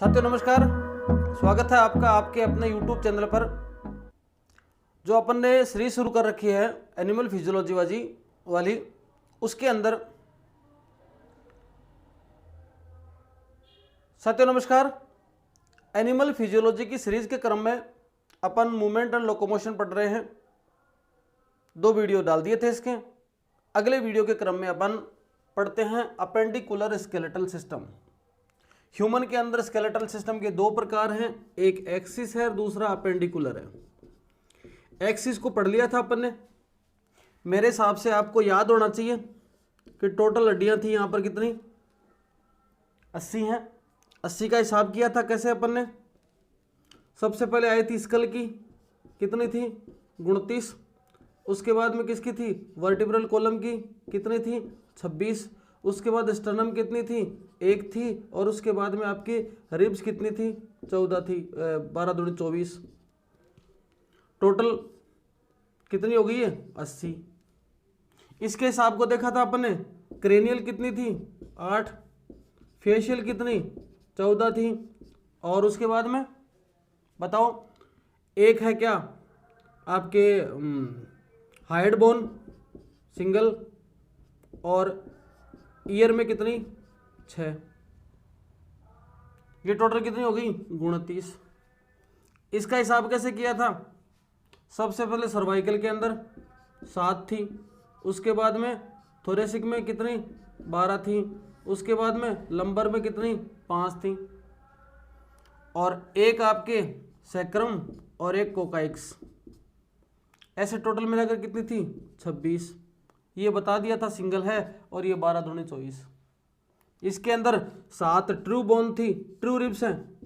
साथियों नमस्कार, स्वागत है आपका आपके अपने YouTube चैनल पर। जो अपन ने सीरीज शुरू कर रखी है एनिमल फिजियोलॉजी वाली, उसके अंदर साथियों नमस्कार, एनिमल फिजियोलॉजी की सीरीज के क्रम में अपन मूवमेंट एंड लोकोमोशन पढ़ रहे हैं। 2 वीडियो डाल दिए थे इसके। अगले वीडियो के क्रम में अपन पढ़ते हैं अपेंडिकुलर स्केलेटल सिस्टम। ह्यूमन के अंदर स्केलेटल सिस्टम के 2 प्रकार हैं, एक एक्सिस है और दूसरा अपेंडिकुलर है। एक्सिस को पढ़ लिया था अपन ने। मेरे हिसाब से आपको याद होना चाहिए कि टोटल हड्डियां थी यहाँ पर कितनी, 80 हैं। 80 का हिसाब किया था कैसे अपन ने। सबसे पहले आई थी स्कल की, कितनी थी, 29। उसके बाद में किसकी थी, वर्टिब्रल कॉलम की, कितनी थी, 26। उसके बाद स्टर्नम कितनी थी, 1 थी। और उसके बाद में आपकी रिब्स कितनी थी, 14 थी। 12 दूनी 24, टोटल कितनी हो गई है, 80। इसके हिसाब को देखा था अपन ने। क्रेनियल कितनी थी, 8। फेशियल कितनी, 14 थी। और उसके बाद में बताओ, एक है क्या आपके हाइड बोन सिंगल, और ईयर में कितनी, 6। ये टोटल कितनी हो गई, 29। इसका हिसाब कैसे किया था। सबसे पहले सर्वाइकल के अंदर 7 थी। उसके बाद में थोरेसिक में कितनी, 12 थी। उसके बाद में लंबर में कितनी, 5 थी। और एक आपके सैक्रम और एक कोकाइक्स, ऐसे टोटल मिलाकर कितनी थी, 26। ये बता दिया था सिंगल है। और ये 12 दूनी 24। इसके अंदर 7 ट्रू बोन थी, ट्रू रिब्स हैं।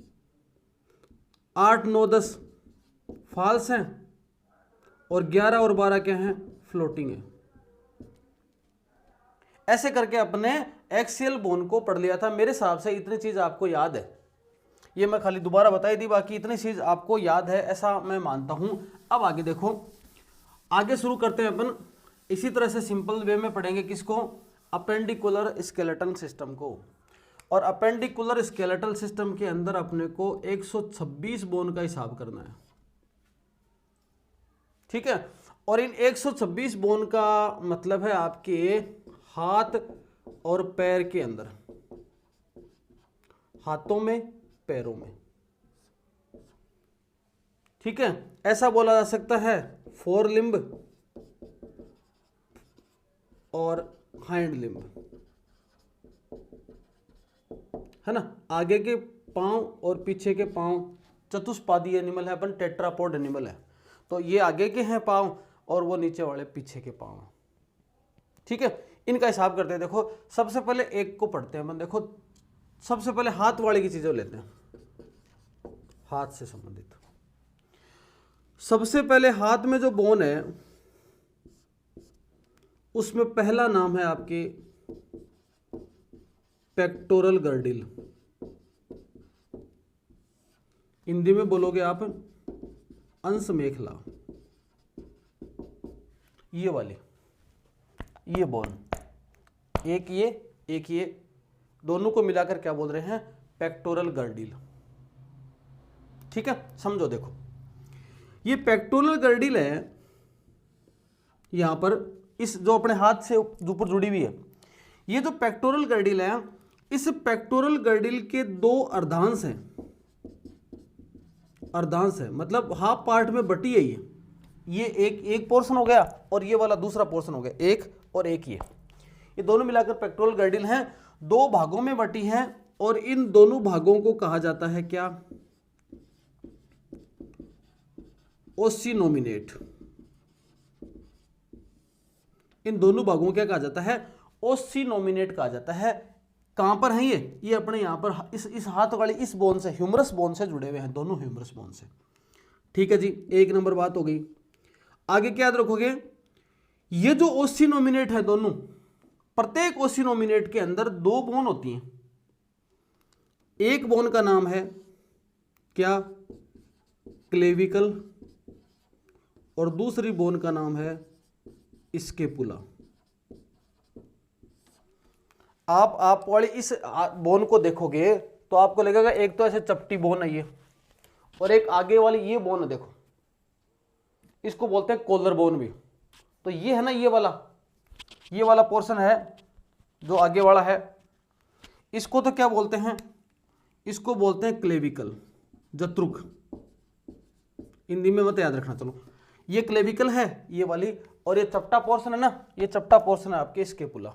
8, 9, 10 फॉल्स हैं। और 11 और 12 क्या हैं, फ्लोटिंग है। ऐसे करके अपने एक्सियल बोन को पढ़ लिया था। मेरे हिसाब से इतनी चीज आपको याद है। ये मैं खाली दोबारा बताई दी, बाकी इतनी चीज आपको याद है ऐसा मैं मानता हूं। अब आगे देखो, आगे शुरू करते हैं अपन। इसी तरह से सिंपल वे में पढ़ेंगे किसको, अपेंडिकुलर स्केलेटल सिस्टम को। और अपेंडिकुलर स्केलेटल सिस्टम के अंदर अपने को 126 बोन का हिसाब करना है, ठीक है। और इन 126 बोन का मतलब है आपके हाथ और पैर के अंदर, हाथों में, पैरों में, ठीक है। ऐसा बोला जा सकता है फोर लिम्ब और हाइंड लिम्ब, है ना। आगे के पांव और पीछे के पांव, चतुष्पादी एनिमल है अपन, टेट्रापोड एनिमल है। तो ये आगे के हैं पांव और वो नीचे वाले पीछे के पांव, ठीक है। इनका हिसाब करते हैं। देखो सबसे पहले एक को पढ़ते हैं अपन। देखो सबसे पहले हाथ वाले की चीजें लेते हैं, हाथ से संबंधित। सबसे पहले हाथ में जो बोन है उसमें पहला नाम है आपके पेक्टोरल गर्डिल। हिंदी में बोलोगे आप अंश मेखला। ये वाले, ये बोन, एक ये दोनों को मिलाकर क्या बोल रहे हैं, पेक्टोरल गर्डिल, ठीक है। समझो, देखो ये पेक्टोरल गर्डिल है यहां पर, इस जो अपने हाथ से ऊपर जुड़ी हुई है। ये जो पेक्टोरल गर्डिल है, इस पेक्टोरल गर्डिल के 2 अर्धांश हैं। अर्धांश है मतलब हाफ पार्ट में बटी है। ये एक पोर्शन हो गया और ये वाला दूसरा पोर्शन हो गया, एक और एक। ये दोनों मिलाकर पेक्टोरल गर्डिल हैं। 2 भागों में बटी हैं और इन दोनों भागों को कहा जाता है क्या, ओसिनोमिनेट। इन दोनों भागों को क्या कहा जाता है, ओसिनोमिनेट कहा जाता है। कहां पर है ये अपने यहां पर इस हाथ वाले इस बोन से, ह्यूमरस बोन से जुड़े हुए हैं, दोनों ह्यूमरस बोन से, ठीक है जी। 1 नंबर बात हो गई। आगे क्या याद रखोगे, ये जो ओसिनोमिनेट है दोनों, प्रत्येक ओसिनोमिनेट के अंदर 2 बोन होती हैं। एक बोन का नाम है क्या, क्लेविकल, और दूसरी बोन का नाम है स्केपुला। आप वाले इस बोन को देखोगे तो आपको लगेगा एक तो ऐसे चपटी बोन है ये, और एक आगे वाली ये बोन है, देखो इसको बोलते हैं कॉलर बोन भी। तो ये है ना ये वाला पोर्शन है जो आगे वाला है, इसको तो क्या बोलते हैं, इसको बोलते हैं क्लेविकल, जत्रुक। हिंदी में मत याद रखना, चलो ये क्लेविकल है ये वाली, और ये चपटा पोर्शन है ना, ये चपटा पोर्शन है आपके स्केपुला।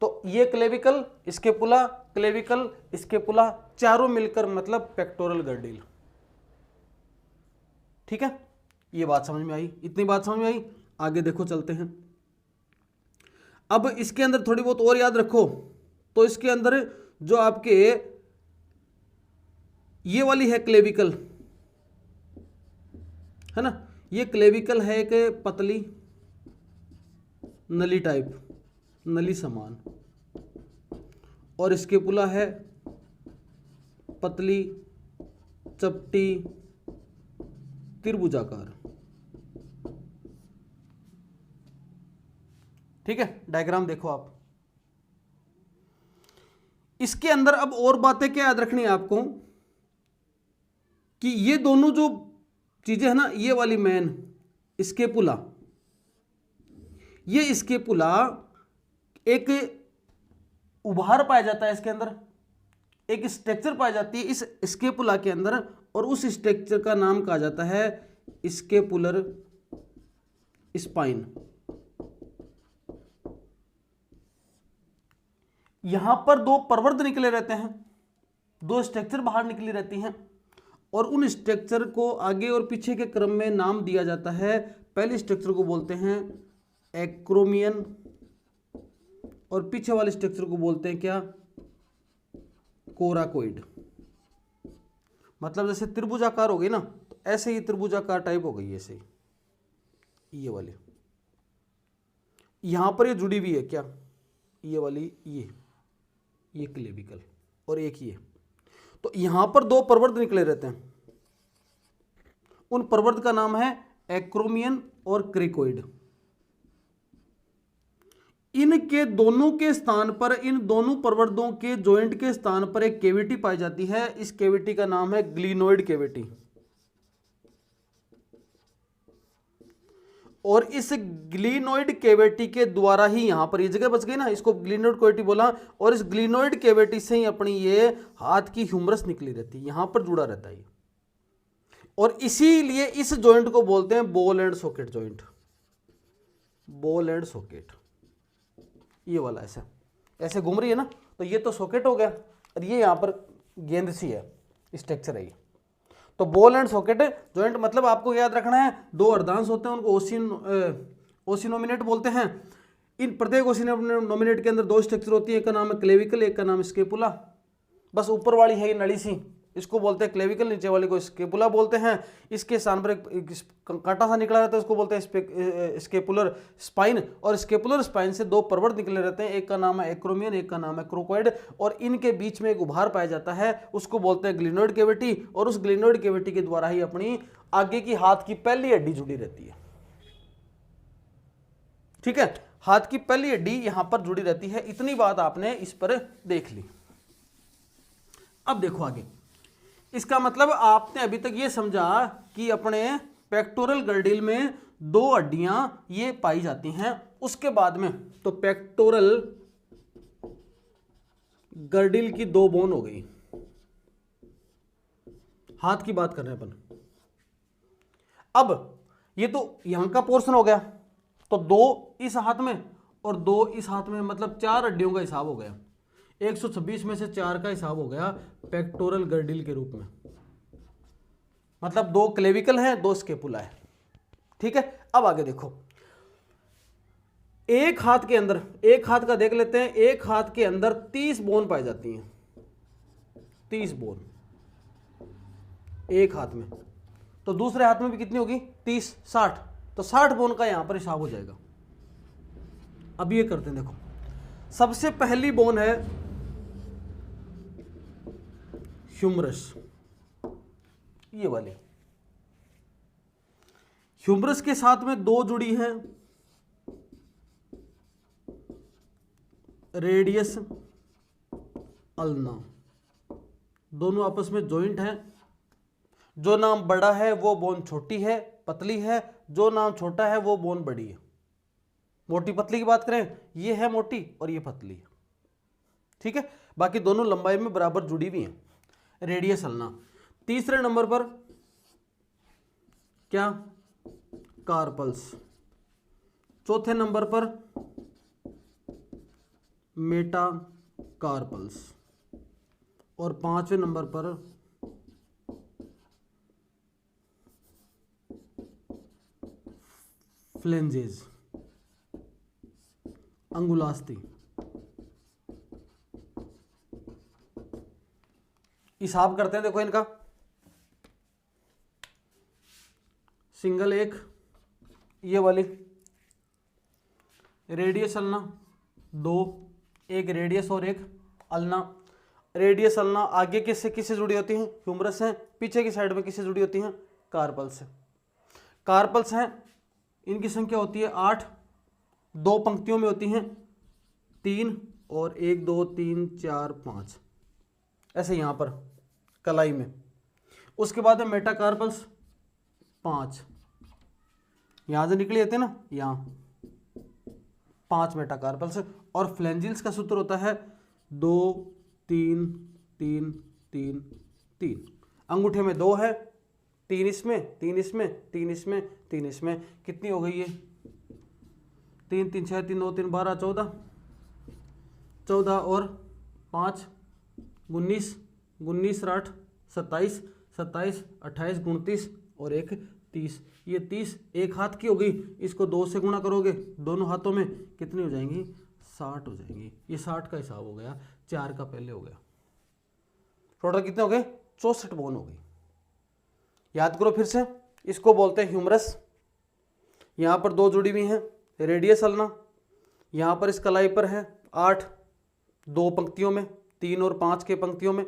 तो ये क्लेविकल, स्केपुला, क्लेविकल, स्केपुला, चारों मिलकर मतलब पेक्टोरल गर्डिल। ठीक है, ये बात समझ में आई, इतनी बात समझ में आई। आगे देखो चलते हैं। अब इसके अंदर थोड़ी बहुत और याद रखो, तो इसके अंदर जो आपके ये वाली है क्लेविकल, है ना, ये क्लेविकल है एक पतली नली टाइप, नली समान, और स्केपुला है पतली चपटी त्रिभुजाकार। ठीक है, डायग्राम देखो आप। इसके अंदर अब और बातें क्या याद रखनी है आपको, कि ये दोनों जो चीजें है ना, ये वाली मेन स्केपुला, ये स्केपुला एक उभार पाया जाता है इसके अंदर, एक स्ट्रक्चर पाई जाती है इस स्केपुला के अंदर, और उस स्ट्रक्चर का नाम कहा जाता है स्केपुलर स्पाइन। यहां पर दो प्रवर्ध निकले रहते हैं, दो स्ट्रक्चर बाहर निकली रहती हैं, और उन स्ट्रक्चर को आगे और पीछे के क्रम में नाम दिया जाता है। पहले स्ट्रक्चर को बोलते हैं एक्रोमियन, और पीछे वाले स्ट्रक्चर को बोलते हैं क्या, कोराकोइड। मतलब जैसे त्रिभुजाकार हो गई ना, तो ऐसे ही त्रिभुजाकार टाइप हो गई, ऐसे ही ये वाली, यहां पर ये जुड़ी हुई है क्या, ये वाली, ये क्लेविकल, और एक ये। तो यहां पर दो प्रवर्ध निकले रहते हैं, उन प्रवर्ध का नाम है एक्रोमियन और क्रिकोइड। इनके दोनों के स्थान पर, इन दोनों प्रवर्धों के जॉइंट के स्थान पर एक कैविटी पाई जाती है। इस कैविटी का नाम है ग्लिनोइड कैविटी, और इस ग्लिनोइड कैविटी के द्वारा ही यहां पर ये जगह बच गई ना, इसको ग्लिनोइड कैविटी बोला, और इस ग्लिनोइड कैविटी से ही अपनी ये हाथ की ह्यूमरस निकली रहती है, यहां पर जुड़ा रहता है ये, और इसीलिए इस जॉइंट को बोलते हैं ball and socket joint. Ball and socket, ये वाला ऐसे ऐसे घूम रही है ना, तो ये तो सॉकेट हो गया, और ये यहां पर गेंद सी है, स्ट्रक्चर है ये। तो बॉल एंड सॉकेट जॉइंट मतलब आपको याद रखना है, दो अर्धांश होते हैं, उनको ओसिनोमिनेट बोलते हैं। इन प्रत्येक ओसिनोमिनेट के अंदर दो स्ट्रक्चर होती है, एक का नाम है क्लेविकल, एक का नाम है स्केपुला। बस ऊपर वाली है ये नली सी, इसको बोलते हैं क्लेविकल, नीचे वाले को स्केपुला बोलते हैं। इसके स्थान पर एक कांटा सा निकला रहता है, उसको बोलते हैं स्केपुलर स्पाइन, और स्केपुलर स्पाइन से दो प्रवर्ध निकले रहते हैं, एक का नाम है एक्रोमियन, एक का नाम है क्रोकोइड, और इनके बीच में एक उभार पाया जाता है, उसको बोलते हैं ग्लिनोइड कैविटी, और उस ग्लिनोइड कैविटी के द्वारा ही अपनी आगे की हाथ की पहली हड्डी जुड़ी रहती है। ठीक है, हाथ की पहली हड्डी यहां पर जुड़ी रहती है। इतनी बात आपने इस पर देख ली। अब देखो आगे, इसका मतलब आपने अभी तक ये समझा कि अपने पेक्टोरल गर्डिल में दो हड्डियां ये पाई जाती हैं। उसके बाद में तो पेक्टोरल गर्डिल की दो बोन हो गई। हाथ की बात कर रहे हैं अपन। अब ये तो यहां का पोर्शन हो गया, तो दो इस हाथ में और दो इस हाथ में, मतलब चार हड्डियों का हिसाब हो गया। 126 में से 4 का हिसाब हो गया पेक्टोरल गर्डिल के रूप में। मतलब दो क्लेविकल है, दो स्केपुला है। ठीक है, अब आगे देखो, एक हाथ के अंदर, एक हाथ का देख लेते हैं, एक हाथ के अंदर 30 बोन पाई जाती हैं। 30 बोन एक हाथ में, तो दूसरे हाथ में भी कितनी होगी? 30, 60, तो 60 बोन का यहां पर हिसाब हो जाएगा। अब ये करते हैं, देखो सबसे पहली बोन है ह्यूमरस, ये वाली। ह्यूमरस के साथ में दो जुड़ी हैं रेडियस अल्ना, दोनों आपस में जॉइंट हैं। जो नाम बड़ा है वो बोन छोटी है, पतली है, जो नाम छोटा है वो बोन बड़ी है। मोटी पतली की बात करें, ये है मोटी और ये पतली है, ठीक है। बाकी दोनों लंबाई में बराबर जुड़ी हुई हैं। Radius ulna. तीसरे नंबर पर क्या, कार्पल्स। चौथे नंबर पर मेटाकार्पल्स और पांचवें नंबर पर फ्लेंजेस, अंगुलास्ती। हिसाब करते हैं, देखो इनका सिंगल एक ये वाली रेडियस अल्ना 2, एक रेडियस और एक अल्ना। रेडियस अल्ना आगे किससे किससे जुड़ी होती हैं, ह्यूमरस हैं। पीछे की साइड में किससे जुड़ी होती हैं, कार्पल्स से। कार्पल्स हैं, इनकी संख्या होती है 8, 2 पंक्तियों में होती हैं 3 और 1 2 3 4 5 ऐसे यहाँ पर कलाई में। उसके बाद में मेटाकार्पल्स 5, यहाँ से निकली जाते हैं ना, यहाँ 5 मेटाकार्पल्स। और फ्लैंजिल्स का सूत्र होता है 2 3 3 3 3। अंगूठे में 2 है, 3 इसमें 3 इसमें 3 इसमें 3 इसमें। कितनी हो गई ये, 3 3 6 3 2 3 12 14, 14 और 5 19, 19 8 27, 27 28 29 और 1 30। ये 30 एक हाथ की हो गई, इसको 2 से गुणा करोगे दोनों हाथों में, कितनी हो जाएंगी, 60 हो जाएंगी। ये 60 का हिसाब हो गया, 4 का पहले हो गया। टोटल कितने हो गए, 64 बोन हो गई। याद करो फिर से, इसको बोलते हैं ह्यूमरस। यहाँ पर 2 जुड़ी हुई हैं, रेडियस अल्ना। यहाँ पर इस कलाई पर है 8, 2 पंक्तियों में, 3 और 5 के पंक्तियों में,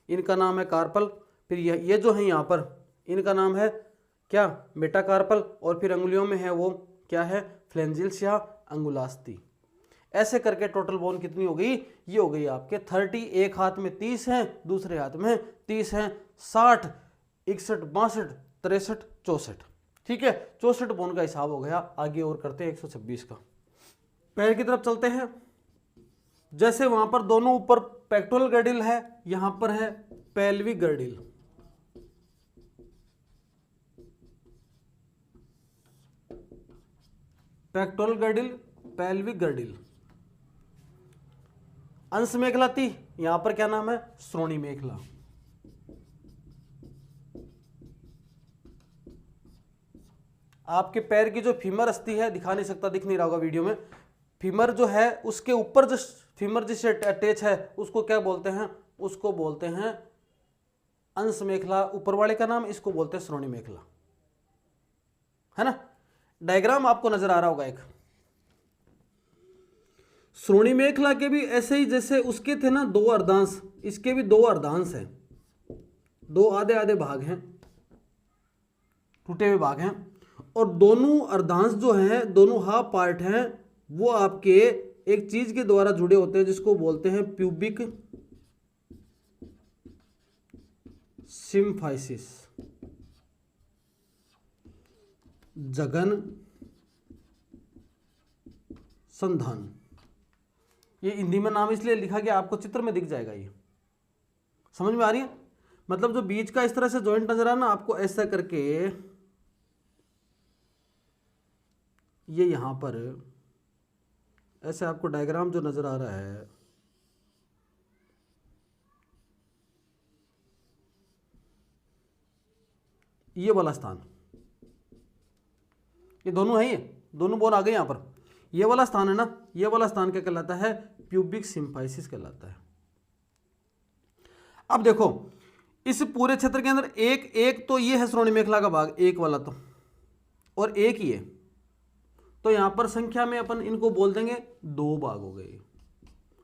इनका नाम है कार्पल। फिर ये जो है यहाँ पर, इनका नाम है क्या, मेटाकार्पल। और फिर अंगुलियों में है वो क्या है, फ्लैंजिल्स या अंगुलास्ती। ऐसे करके टोटल बोन कितनी हो गई, ये हो गई आपके 30। एक हाथ में 30 हैं, दूसरे हाथ में 30 हैं, 60 61 62 63 64, ठीक है। 64 बोन का हिसाब हो गया। आगे और करते हैं 126 का। पैर की तरफ चलते हैं। जैसे वहां पर दोनों ऊपर पेक्टोरल गर्डिल है, यहां पर है pelvic girdle. Pectoral girdle, pelvic girdle. अंश मेखला थी, यहां पर क्या नाम है, श्रोणी मेखला। आपके पैर की जो फीमर अस्थि है, दिखा नहीं सकता, दिख नहीं रहा होगा वीडियो में। फीमर जो है उसके ऊपर जो फीमर जिससे अटैच है उसको क्या बोलते हैं, उसको बोलते हैं अंश मेखला। ऊपर वाले का नाम, इसको बोलते हैं श्रोणी मेखला, है ना। डायग्राम आपको नजर आ रहा होगा एक। श्रोणी मेखला के भी ऐसे ही जैसे उसके थे ना 2 अर्धांश, इसके भी 2 अर्धांश हैं, 2 आधे आधे भाग हैं, टूटे हुए भाग हैं। और दोनों अर्धांश जो हैं, दोनों हाफ पार्ट हैं, वो आपके एक चीज के द्वारा जुड़े होते हैं जिसको बोलते हैं प्यूबिक सिम्फाइसिस, जघन संधान। ये हिंदी में नाम इसलिए लिखा गया, आपको चित्र में दिख जाएगा, ये समझ में आ रही है। मतलब जो बीच का इस तरह से जॉइंट नजर आ ना आपको, ऐसा करके ये यहां पर ऐसे आपको डायग्राम जो नजर आ रहा है, ये वाला स्थान, ये दोनों है, ये दोनों बोन आ गए यहां पर। ये वाला स्थान है ना, ये वाला स्थान क्या कहलाता है, प्यूबिक सिम्फाइसिस कहलाता है। अब देखो इस पूरे क्षेत्र के अंदर एक तो ये है श्रोणी मेखला का भाग, एक वाला तो, और एक ही है, तो यहां पर संख्या में अपन इनको बोल देंगे 2 भाग हो गए।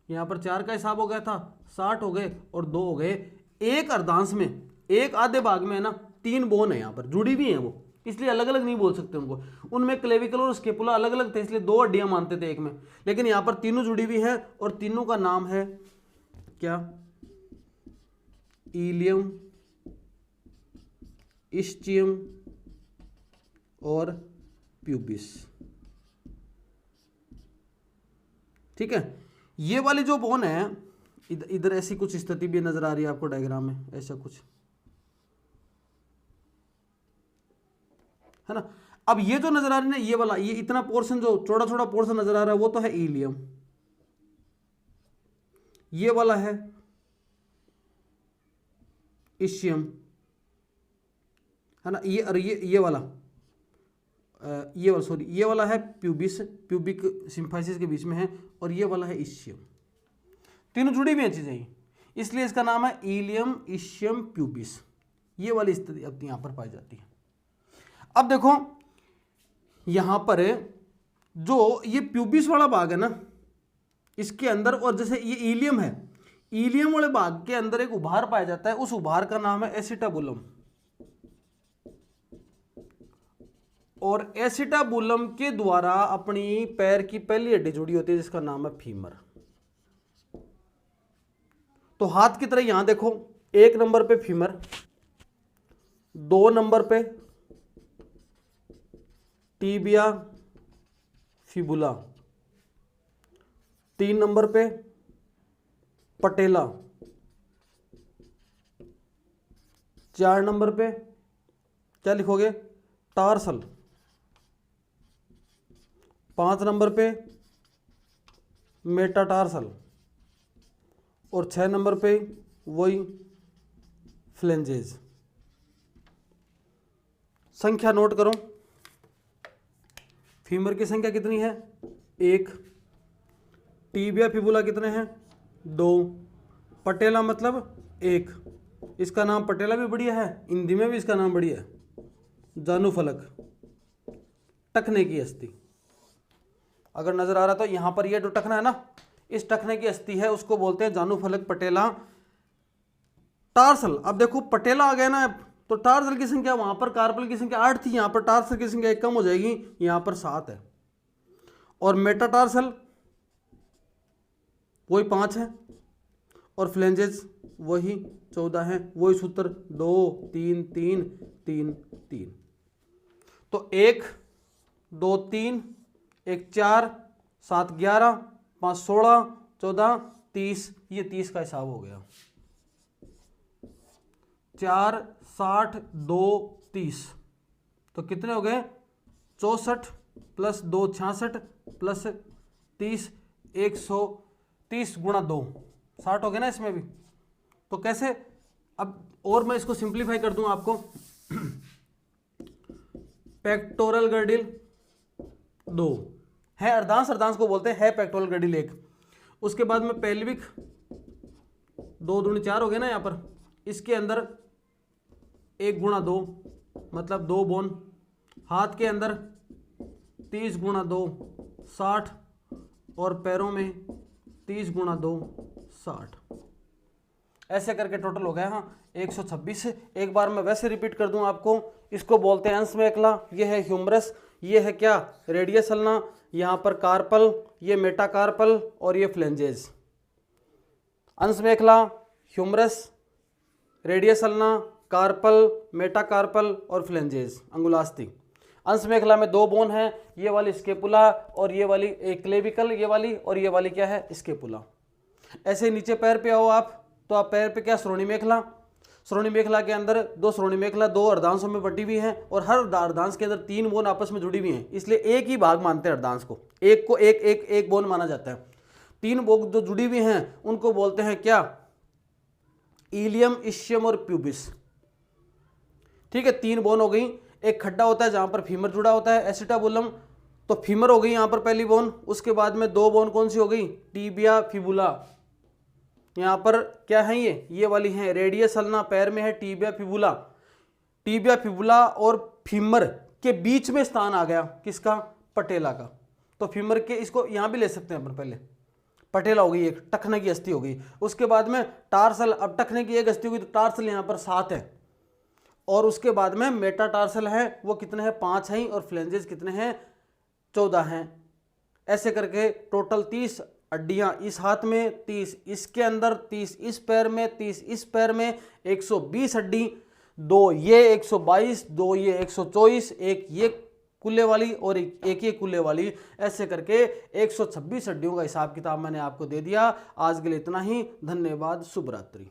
यहां पर 4 का हिसाब हो गया था, 60 हो गए और 2 हो गए। एक अर्धांश में, एक आधे भाग में है ना 3 बोन है, यहां पर जुड़ी भी हैं वो, इसलिए अलग अलग नहीं बोल सकते उनको। उनमें क्लेविकल और स्केपुला अलग अलग थे, इसलिए 2 हड्डियां मानते थे एक में, लेकिन यहां पर तीनों जुड़ी हुई हैं और तीनों का नाम है क्या, इलियम, इस्चियम और प्यूबिस। ठीक है, ये वाली जो बोन है इधर ऐसी कुछ स्थिति भी नजर आ रही है आपको डायग्राम में, ऐसा कुछ है ना। अब ये जो नजर आ रही है ना, ये वाला, ये इतना पोर्शन जो छोटा छोटा पोर्शन नजर आ रहा है वो तो है इलियम, ये वाला है इस्चियम, है ना। ये और ये वाला सॉरी, ये वाला है प्यूबिस, प्यूबिक सिम्फाइसिस के बीच में है, और ये वाला है इस्चियम। तीनों जुड़ी हुई हैं चीजें, इसलिए इसका नाम है इलियम इस्चियम प्यूबिस। ये वाली स्थिति अब यहां पर पाई जाती है। अब देखो यहां पर जो ये प्यूबिस वाला भाग है ना, इसके अंदर, और जैसे ये इलियम है, इलियम वाले भाग के अंदर एक उभार पाया जाता है, उस उभार का नाम है एसिटाबुलम, और एसिटाबुलम के द्वारा अपनी पैर की पहली हड्डी जुड़ी होती है जिसका नाम है फीमर। तो हाथ की तरह यहां देखो, 1 नंबर पे फीमर, 2 नंबर पे टीबिया फिबुला, 3 नंबर पे पटेला, 4 नंबर पे क्या लिखोगे, टार्सल, 5 नंबर पे मेटाटार्सल, और 6 नंबर पे वही फ्लेंजेज। संख्या नोट करो, फीमर की संख्या कितनी है, 1, टीबिया फिबुला कितने हैं, 2, पटेला मतलब 1, इसका नाम पटेला भी बढ़िया है, हिंदी में भी इसका नाम बढ़िया है, जानुफलक, टखने की अस्थि। अगर नजर आ रहा तो यहां पर ये जो टखना है ना, इस टखने की अस्थि है, उसको बोलते हैं जानुफलक पटेला। टार्सल, अब देखो पटेला आ गया ना, तो टार्सल की संख्या वहां पर कार्पल की संख्या 8 थी, यहां पर टार्सल की संख्या 1 कम हो जाएगी, यहां पर 7 है, और मेटाटार्सल वही 5 है, और फ्लेंजेस वही 14 है, वही सूत्र 2 3 3 3 3। तो 1 2 3 1 4 7 11 5 16 14 30, ये 30 का हिसाब हो गया, 4 60 2 30, तो कितने हो गए, 64 प्लस 2 66 प्लस 30 130 गुणा 2 60 हो गया ना इसमें भी। तो कैसे, अब और मैं इसको सिंप्लीफाई कर दूं आपको, पेक्टोरल गर्डिल 2 है, अर्धांश, अर्धांश को बोलते हैं पेक्टोरल गर्डिल 1, उसके बाद में पेल्विक 2 दूनी 4 हो गया ना यहाँ पर, इसके अंदर 1 गुणा 2 मतलब 2 बोन, हाथ के अंदर 30 गुणा 2 60, और पैरों में 30 गुणा 2 60, ऐसे करके टोटल हो गया हाँ 126। एक बार मैं वैसे रिपीट कर दूं आपको, इसको बोलते हैं अंश मेखला, ये है ह्यूमरस, ये है क्या, रेडियस अल्ना, यहाँ पर कार्पल, ये मेटाकार्पल, और ये फ्लेंजेस। अंश मेखला, humerus, radius ulna, carpal, metacarpal और फ्लेंजेस, अंगुलास्ती। अंश मेखला में 2 बोन है, ये वाली स्केपुला और ये वाली क्लेविकल, ये वाली, और ये वाली क्या है, स्केपुला। ऐसे नीचे पैर पे आओ आप, तो आप पैर पे क्या, श्रोणी मेखला, श्रोणी मेखला के अंदर 2 श्रोणी मेखला 2 अर्धांशों में बटी हुई हैं, और हर अर्धांश के अंदर 3 बोन आपस में जुड़ी हुई हैं, इसलिए एक ही भाग मानते हैं अर्धांश को, एक को एक एक एक बोन माना जाता है। 3 बोन जो जुड़ी हुई हैं उनको बोलते हैं क्या, इलियम, इस्चियम और प्यूबिस। ठीक है, 3 बोन हो गई, एक खड्डा होता है जहां पर फीमर जुड़ा होता है, एसिटाबुलम, तो फीमर हो गई यहां पर पहली बोन, उसके बाद में 2 बोन कौन सी हो गई, टीबिया फिबुला, यहाँ पर क्या है, ये वाली है, रेडियस अल्ना पैर में है, टीबिया फिबुला, टीबिया फिबुला और फीमर के बीच में स्थान आ गया किसका, पटेला का। तो फीमर के, इसको यहाँ भी ले सकते हैं अपन, पहले पटेला हो गई, एक टखने की अस्थि हो गई, उसके बाद में टार्सल, अब टखने की एक अस्थि होगी तो टार्सल यहाँ पर 7 है, और उसके बाद में मेटाटार्सल है, वो कितने हैं, 5 हैं, और फ्लेंजेस कितने हैं, 14 हैं। ऐसे करके टोटल 30 हड्डियां इस हाथ में, 30 इसके अंदर, 30 इस पैर में, 30 इस पैर में, 120 हड्डी, 2 ये 122, 2 ये 124, एक ये कुल्ले वाली और एक ये कुल्ले वाली, ऐसे करके 126 हड्डियों का हिसाब किताब मैंने आपको दे दिया। आज के लिए इतना ही, धन्यवाद, शुभ रात्रि।